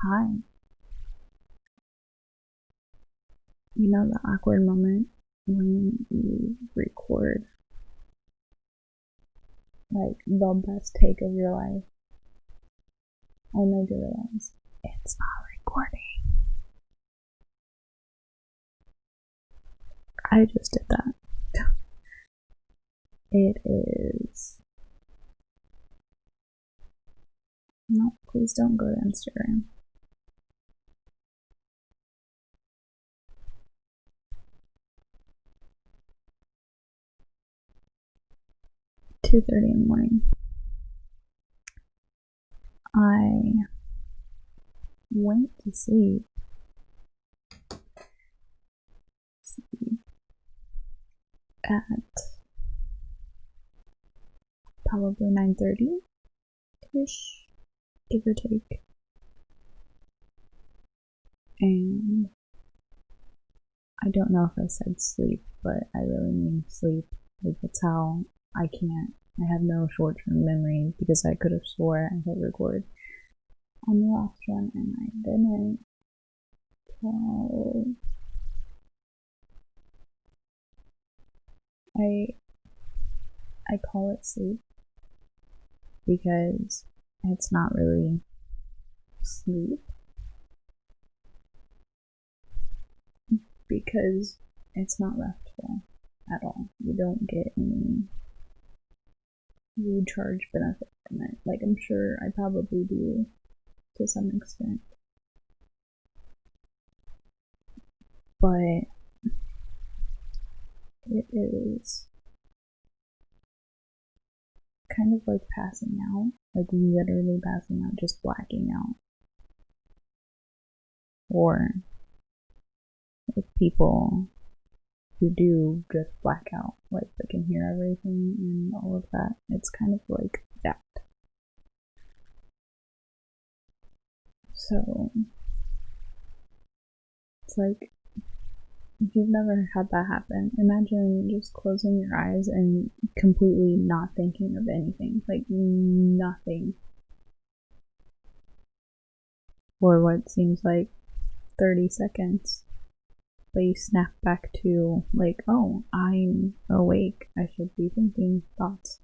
Hi. You know the awkward moment when you record like the best take of your life only to realize it's not recording. I just did that. It is. No, please don't go to Instagram. "2:30 in the morning. I went to sleep at probably 9:30-ish, give or take. And I don't know if I said sleep, but I really mean sleep. Like, that's how I have no short-term memory because I could have swore I hit record on the last one and I didn't. So I call it sleep because it's not really sleep, because it's not restful at all. You don't get any recharge benefit from it. Like, I'm sure I probably do to some extent, but it is kind of like passing out, like literally passing out, just blacking out. Or if people who do just black out, like they can hear everything and all of that, it's kind of like that. So it's like, if you've never had that happen, imagine just closing your eyes and completely not thinking of anything, like nothing, for what seems like 30 seconds. But you snap back to, like, oh, I'm awake. I should be thinking thoughts.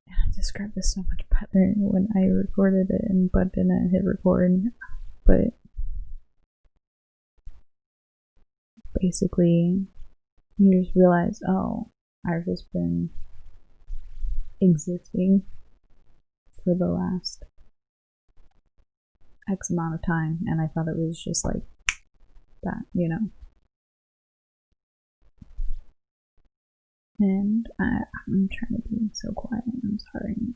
And I described this so much better when I recorded it but didn't hit record. But basically, you just realize, oh, I've just been existing for the last X amount of time, and I thought it was just like that, you know? And I'm trying to be so quiet. I'm sorry.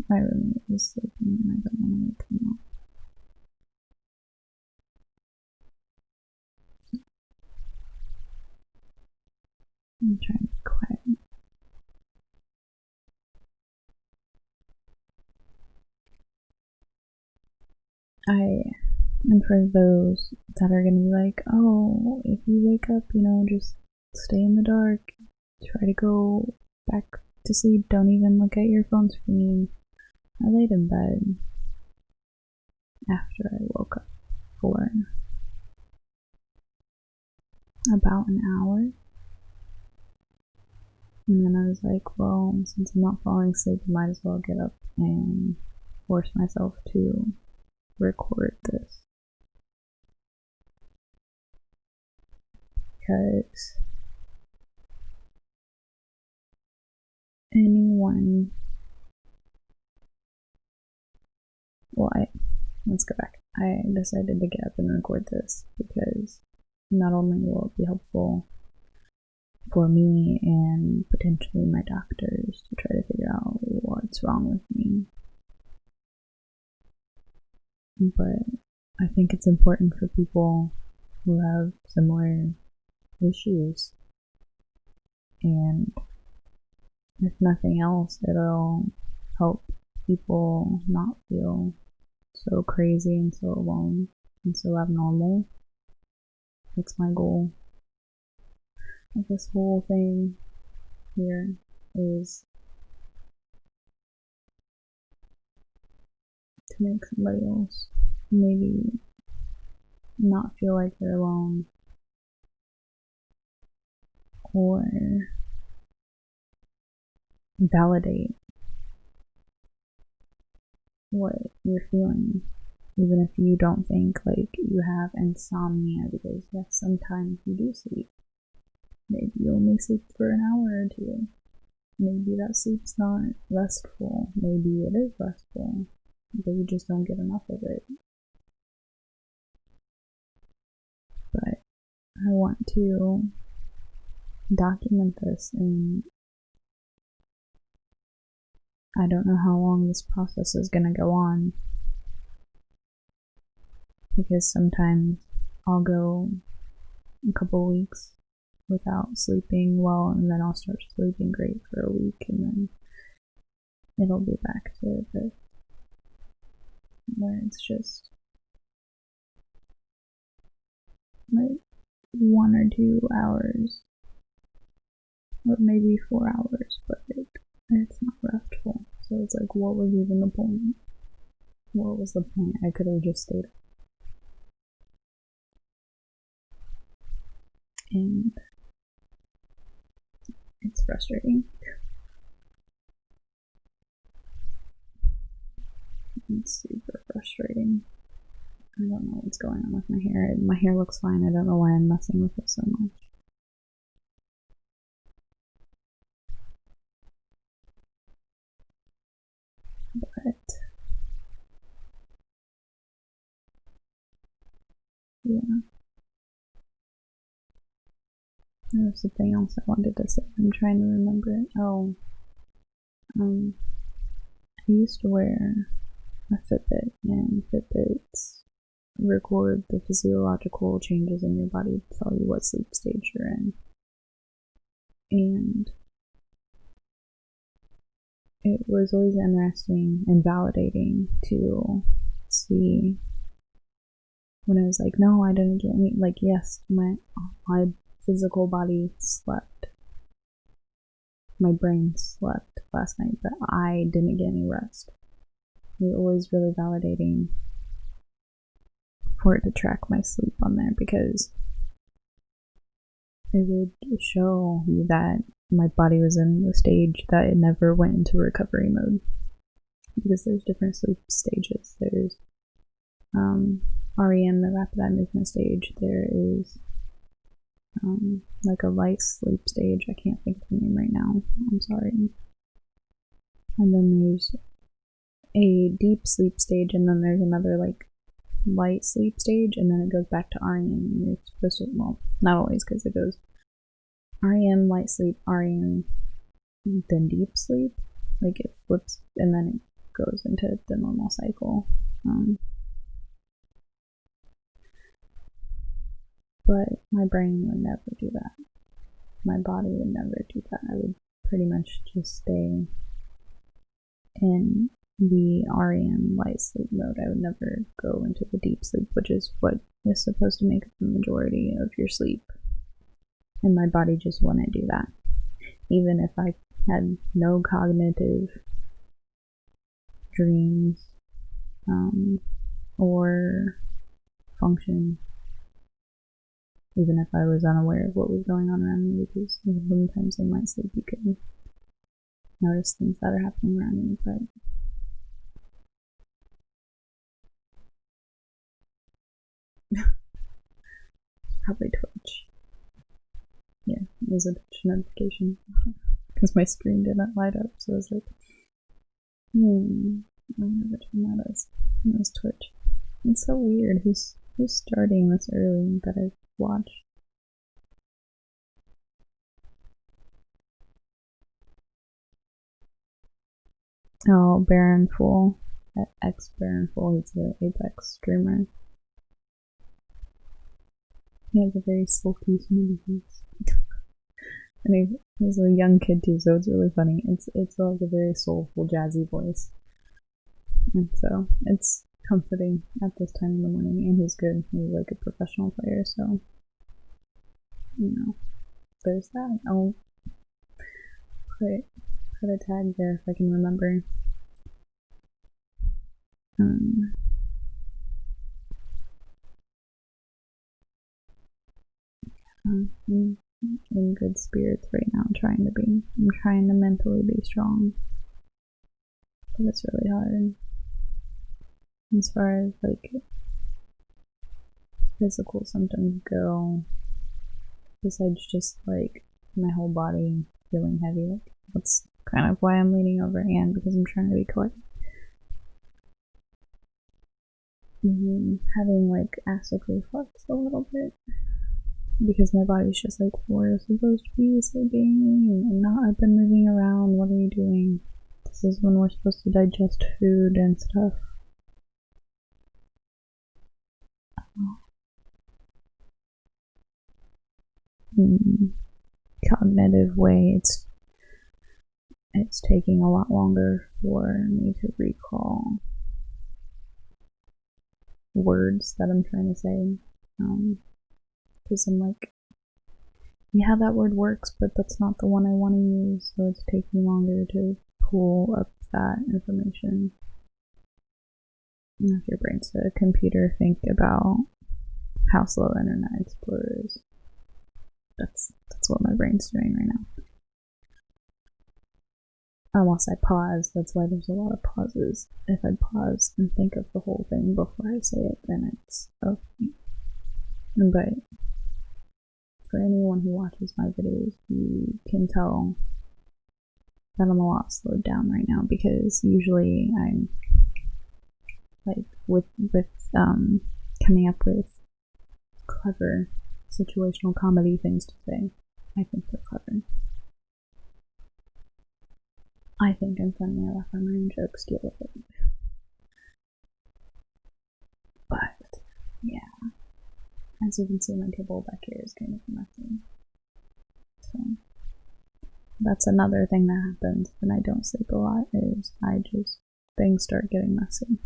My roommate is sleeping and I don't want to wake him up. I'm trying to be quiet. And for those that are gonna be like, oh, if you wake up, just stay in the dark, try to go back to sleep, don't even look at your phone screen. I laid in bed after I woke up for about an hour. And then I was like, well, since I'm not falling asleep, I might as well get up and force myself to record this. Because anyone, let's go back. I decided to get up and record this because not only will it be helpful for me and potentially my doctors to try to figure out what's wrong with me, but I think it's important for people who have similar issues. And if nothing else, it'll help people not feel so crazy and so alone and so abnormal. That's my goal. Like, this whole thing here is to make somebody else maybe not feel like they're alone, or validate what you're feeling, even if you don't think like you have insomnia, because yes, sometimes you do sleep. Maybe you only sleep for an hour or two. Maybe that sleep's not restful. Maybe it is restful, but you just don't get enough of it. But I want to document this, and I don't know how long this process is going to go on, because sometimes I'll go a couple weeks without sleeping well, and then I'll start sleeping great for a week, and then it'll be back to this, where it's just like 1 or 2 hours, or maybe 4 hours, but it's not restful. So it's like, what was even the point? What was the point? I could have just stayed up. And it's frustrating. It's super frustrating. I don't know what's going on with my hair. My hair looks fine. I don't know why I'm messing with it so much. But yeah. There was something else I wanted to say. I'm trying to remember it. Oh, I used to wear a Fitbit, and Fitbits record the physiological changes in your body to tell you what sleep stage you're in. And it was always interesting and validating to see when I was like, no, I didn't get any, like, yes, my physical body slept, my brain slept last night, but I didn't get any rest. It was always really validating for it to track my sleep on there, because it would show you that my body was in the stage that it never went into recovery mode, because there's different sleep stages. There's REM, the rapid eye movement stage. There is like a light sleep stage. I can't think of the name right now. I'm sorry. And then there's a deep sleep stage, and then there's another like light sleep stage, and then it goes back to REM. And you're supposed to, well, not always, because it goes REM, light sleep, REM, then deep sleep. Like it flips, and then it goes into the normal cycle. But my brain would never do that. My body would never do that. I would pretty much just stay in the REM light sleep mode. I would never go into the deep sleep, which is what is supposed to make up the majority of your sleep. And my body just wouldn't do that. Even if I had no cognitive dreams or function, even if I was unaware of what was going on around me, because sometimes in my sleep you can notice things that are happening around me, but probably Twitch. Yeah, it was a Twitch notification because my screen didn't light up, so I was like, I wonder which one that is. It was Twitch. It's so weird. Who's starting this early that I've watched? Oh, Baron Fool. Ex Baron Fool. He's the Apex streamer. He has a very sulky, smooth voice. And he's a young kid too, so it's really funny. It's like a very soulful, jazzy voice. And so it's comforting at this time in the morning, and he's good. He's like a professional player, so there's that. I'll put a tag there if I can remember. I'm in good spirits right now. I'm trying to mentally be strong, but it's really hard. As far as like physical symptoms go, besides just like my whole body feeling heavy, like that's kind of why I'm leaning over Anne, because I'm trying to be quiet. Having like acid reflux a little bit, because my body's just like, we're supposed to be sleeping and not up and moving around. What are you doing? This is when we're supposed to digest food and stuff. Cognitive way, it's taking a lot longer for me to recall words that I'm trying to say. Because I'm like, yeah, that word works, but that's not the one I want to use, so it's taking longer to pull up that information. If your brain's a computer, think about how slow Internet Explorer is. That's what my brain's doing right now. Unless I pause, that's why there's a lot of pauses. If I pause and think of the whole thing before I say it, then it's okay. But for anyone who watches my videos, you can tell that I'm a lot slowed down right now, because usually I'm like with coming up with clever situational comedy things to say. I think they're clever. I think I'm funny. I laugh at my own jokes deal with it. But yeah, as you can see, my table back here is kind of messy. So that's another thing that happens when I don't sleep a lot, is things start getting messy.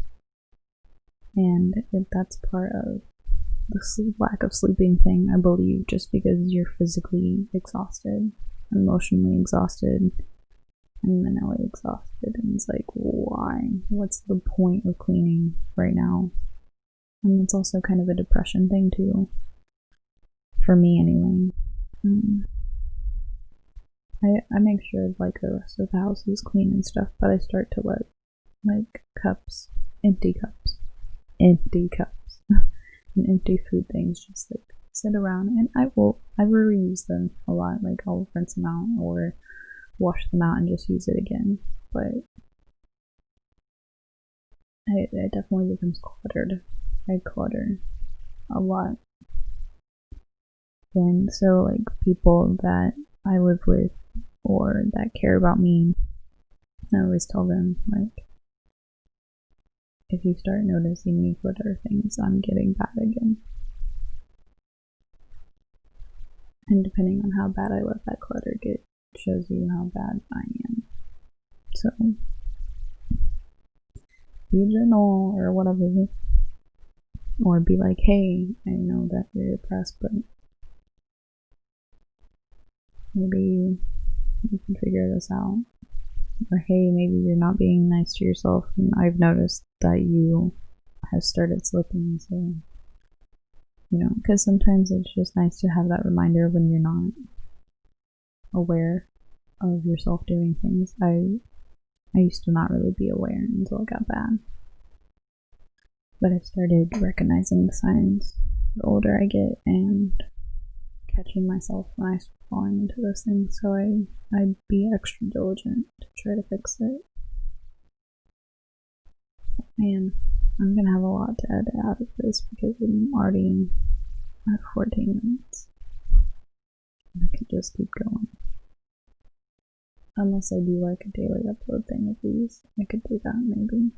And that's part of the lack of sleeping thing, I believe, just because you're physically exhausted, emotionally exhausted, and mentally exhausted. And it's like, why? What's the point of cleaning right now? And it's also kind of a depression thing too, for me anyway. I make sure like the rest of the house is clean and stuff, but I start to let like empty cups, and empty food things just like sit around, and I will reuse them a lot. Like I'll rinse them out or wash them out and just use it again. But it definitely becomes cluttered. I clutter a lot. And so like people that I live with or that care about me, I always tell them, like, if you start noticing me clutter things, I'm getting bad again. And depending on how bad I let that clutter get, shows you how bad I am. So be gentle or whatever, or be like, hey, I know that you're depressed, but maybe you can figure this out. Or hey, maybe you're not being nice to yourself, and I've noticed that you have started slipping. So, because sometimes it's just nice to have that reminder when you're not aware of yourself doing things. I used to not really be aware until it got bad, but I started recognizing the signs the older I get, and catching myself when I start falling into those things. So I'd be extra diligent to try to fix it. Man, I'm gonna have a lot to edit out of this because I'm already at 14 minutes. I could just keep going. Unless I do like a daily upload thing of these, I could do that maybe.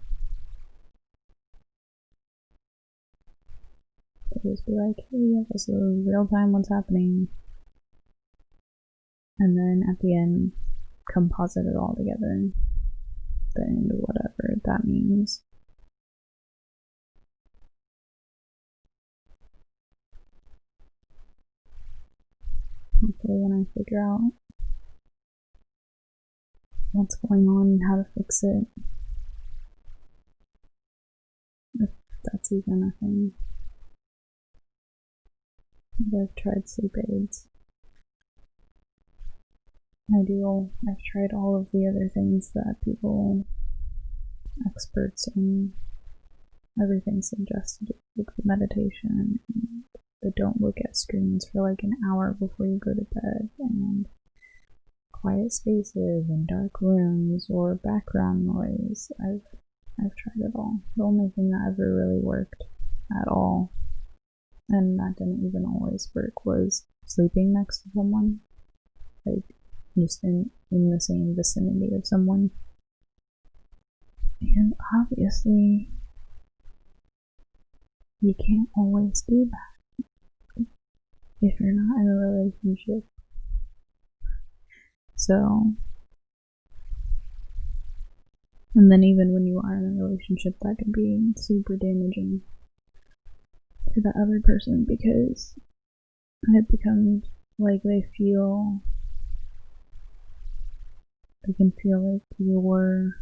I'd just be like, hey, this is real time what's happening. And then at the end, composite it all together. The end, whatever that means. Hopefully when I figure out what's going on and how to fix it, that's even a thing. I've tried sleep aids. I've tried all of the other things that people, experts in everything suggested, like meditation, and the don't look at screens for like an hour before you go to bed, and quiet spaces and dark rooms or background noise. I've tried it all. The only thing that ever really worked at all, and that didn't even always work, was sleeping next to someone, like just in the same vicinity of someone. And obviously, you can't always do that if you're not in a relationship. So, and then even when you are in a relationship, that can be super damaging to the other person, because it becomes like they can feel like your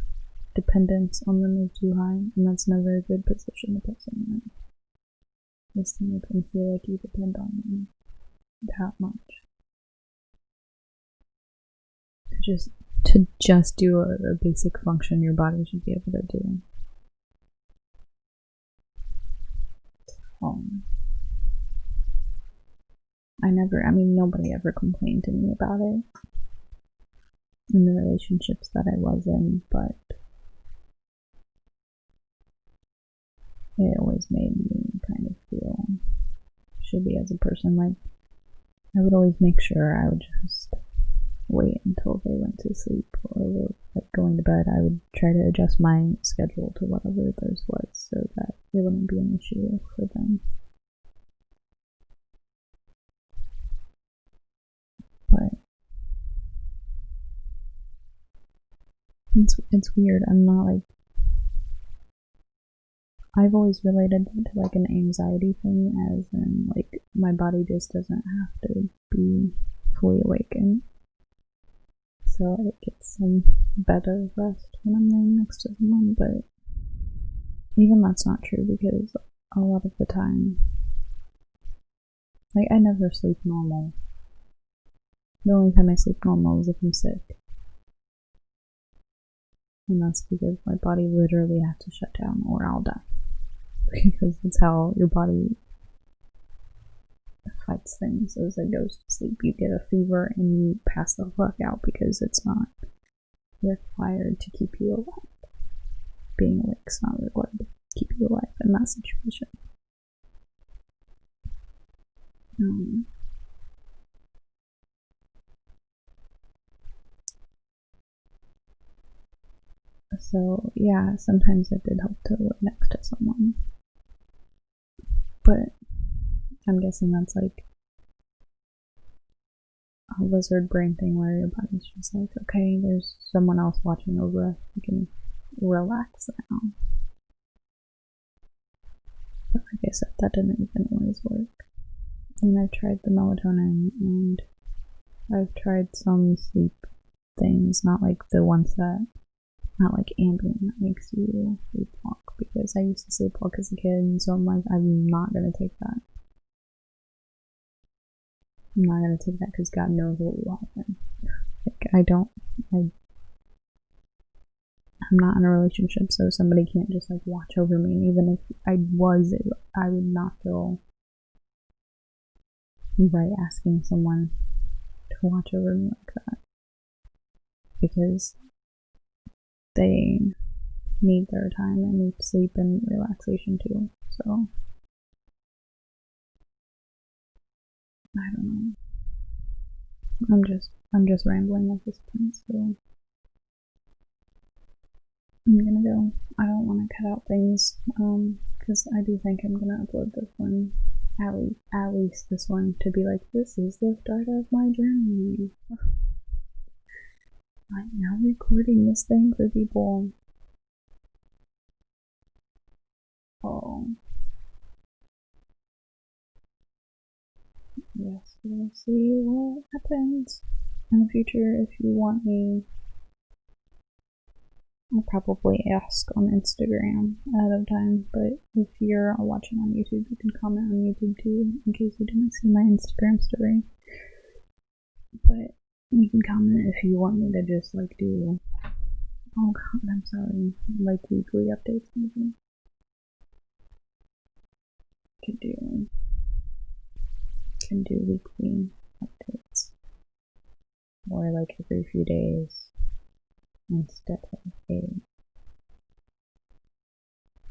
dependence on them is too high, and that's never a good position to put someone in. Just to make them feel like you depend on them that much. To just do a basic function your body should be able to do. Nobody ever complained to me about it in the relationships that I was in, but it always made me kind of feel shitty as a person. Like, I would always make sure I would just wait until they went to sleep or were like going to bed. I would try to adjust my schedule to whatever theirs was so that it wouldn't be an issue for them. But it's weird. I'm not like, I've always related it to like an anxiety thing, as in like my body just doesn't have to be fully awakened, so it gets some better rest when I'm laying next to someone. But even that's not true, because a lot of the time, like, I never sleep normal. The only time I sleep normal is if I'm sick, and that's because my body literally has to shut down or I'll die. Because that's how your body fights things. As it goes to sleep, you get a fever and you pass the fuck out because it's not required to keep you alive. Being awake is not required to keep you alive in that situation. So yeah, sometimes it did help to live next to someone, but I'm guessing that's like a lizard brain thing where your body's just like, okay, there's someone else watching over us, we can relax now. But like I said, that didn't even always work. And I've tried the melatonin, and I've tried some sleep things, not like the ones that, not like Ambien that makes you sleepwalk, because I used to sleepwalk as a kid, and so I'm like, I'm not gonna take that. I'm not gonna take that because God knows what will happen. Like, I'm not in a relationship, so somebody can't just like watch over me. And even if I was, I would not feel right asking someone to watch over me like that, because they need their time and sleep and relaxation too. So I don't know. I'm just rambling at this point, so I'm gonna go. I don't want to cut out things, because I do think I'm gonna upload this one, at least this one, to be like, this is the start of my journey. I'm now recording this thing for people. Oh. Yes, we'll see what happens in the future. If you want me I'll probably ask on Instagram ahead of time, but if you're watching on YouTube, you can comment on YouTube too, in case you didn't see my Instagram story. But you can comment if you want me to just like do, oh god, I'm sorry, like weekly updates maybe. Can do weekly updates. Or like every few days instead of a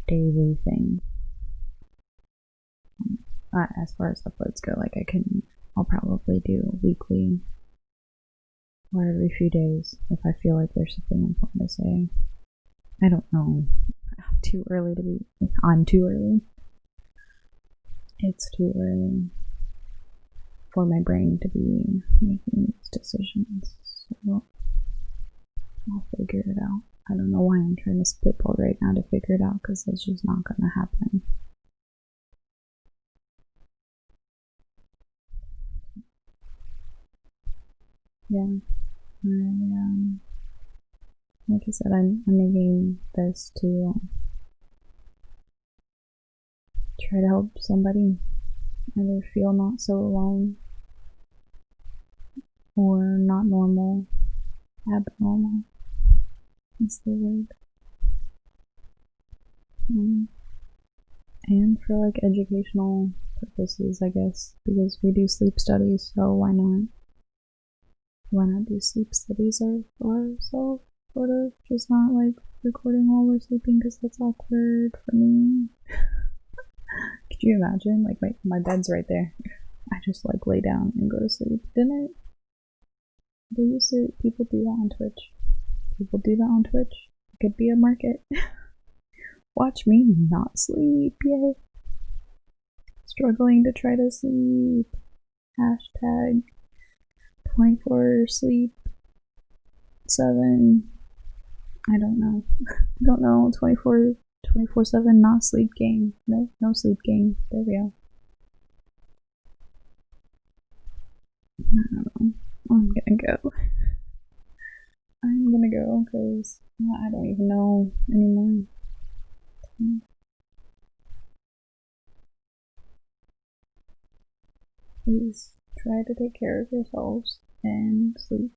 daily thing. As far as uploads go, like I'll probably do weekly or every few days if I feel like there's something important to say. I don't know. I'm too early to be. I'm too early. It's too early for my brain to be making these decisions. So I'll figure it out. I don't know why I'm trying to spitball right now to figure it out because that's just not gonna happen. Yeah. Like I said, I'm making this to try to help somebody either feel not so alone or not normal, abnormal is the word. And for like educational purposes, I guess, because we do sleep studies, so why not? Why not do sleep studies ourselves, sort of, just not like recording while we're sleeping because that's awkward for me. Could you imagine? Like my bed's right there. I just like lay down and go to sleep. Didn't they used to, people do that on Twitch. People do that on Twitch. It could be a market. Watch me not sleep, yay. Struggling to try to sleep. Hashtag 24 sleep 7. I don't know. 24/7 not sleep game. No sleep game. There we go. I don't know. I'm gonna go. Because I don't even know anymore. Please try to take care of yourselves and sleep.